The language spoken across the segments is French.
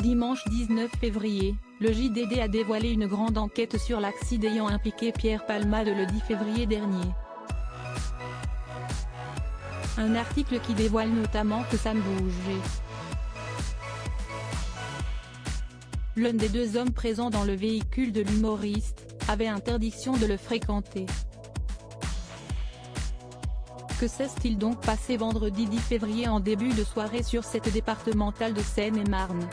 Dimanche 19 février, le JDD a dévoilé une grande enquête sur l'accident ayant impliqué Pierre Palmade le 10 février dernier. Un article qui dévoile notamment que Sam Bouget, l'un des deux hommes présents dans le véhicule de l'humoriste, avait interdiction de le fréquenter. Que s'est-il donc passé vendredi 10 février en début de soirée sur cette départementale de Seine-et-Marne?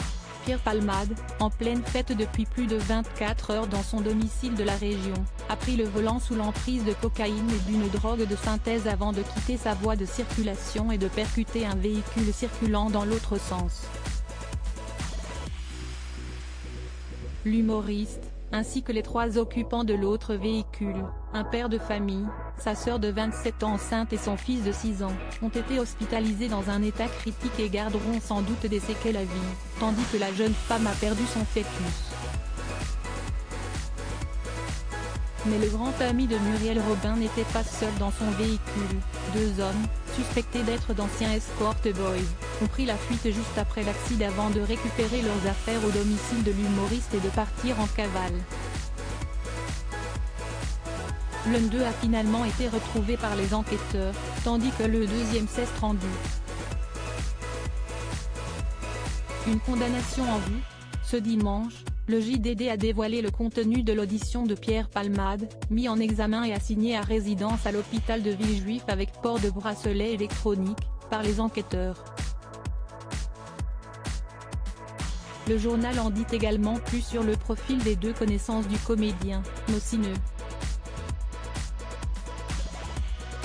Pierre Palmade, en pleine fête depuis plus de 24 heures dans son domicile de la région, a pris le volant sous l'emprise de cocaïne et d'une drogue de synthèse avant de quitter sa voie de circulation et de percuter un véhicule circulant dans l'autre sens. L'humoriste, ainsi que les trois occupants de l'autre véhicule, un père de famille, sa sœur de 27 ans enceinte et son fils de 6 ans, ont été hospitalisés dans un état critique et garderont sans doute des séquelles à vie, tandis que la jeune femme a perdu son fœtus. Mais le grand ami de Muriel Robin n'était pas seul dans son véhicule. Deux hommes, suspectés d'être d'anciens escort boys, ont pris la fuite juste après l'accident avant de récupérer leurs affaires au domicile de l'humoriste et de partir en cavale. L'un d'eux a finalement été retrouvé par les enquêteurs, tandis que le deuxième s'est rendu. Une condamnation en vue. Ce dimanche, le JDD a dévoilé le contenu de l'audition de Pierre Palmade, mis en examen et assigné à résidence à l'hôpital de Villejuif avec port de bracelet électronique, par les enquêteurs. Le journal en dit également plus sur le profil des deux connaissances du comédien, Mocineux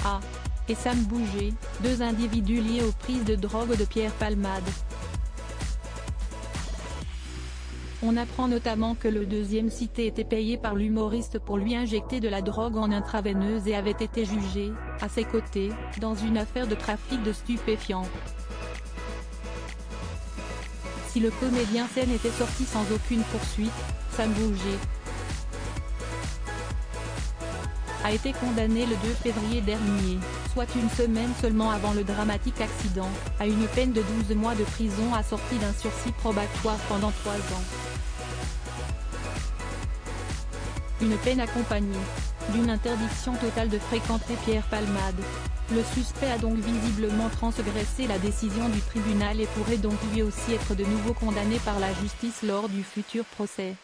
A. et Sam Bouget, deux individus liés aux prises de drogue de Pierre Palmade. On apprend notamment que le deuxième cité était payé par l'humoriste pour lui injecter de la drogue en intraveineuse et avait été jugé, à ses côtés, dans une affaire de trafic de stupéfiants. Si le comédien scène était sorti sans aucune poursuite, Sam Bouget a été condamné le 2 février dernier, soit une semaine seulement avant le dramatique accident, à une peine de 12 mois de prison assortie d'un sursis probatoire pendant 3 ans. Une peine accompagnée d'une interdiction totale de fréquenter Pierre Palmade. Le suspect a donc visiblement transgressé la décision du tribunal et pourrait donc lui aussi être de nouveau condamné par la justice lors du futur procès.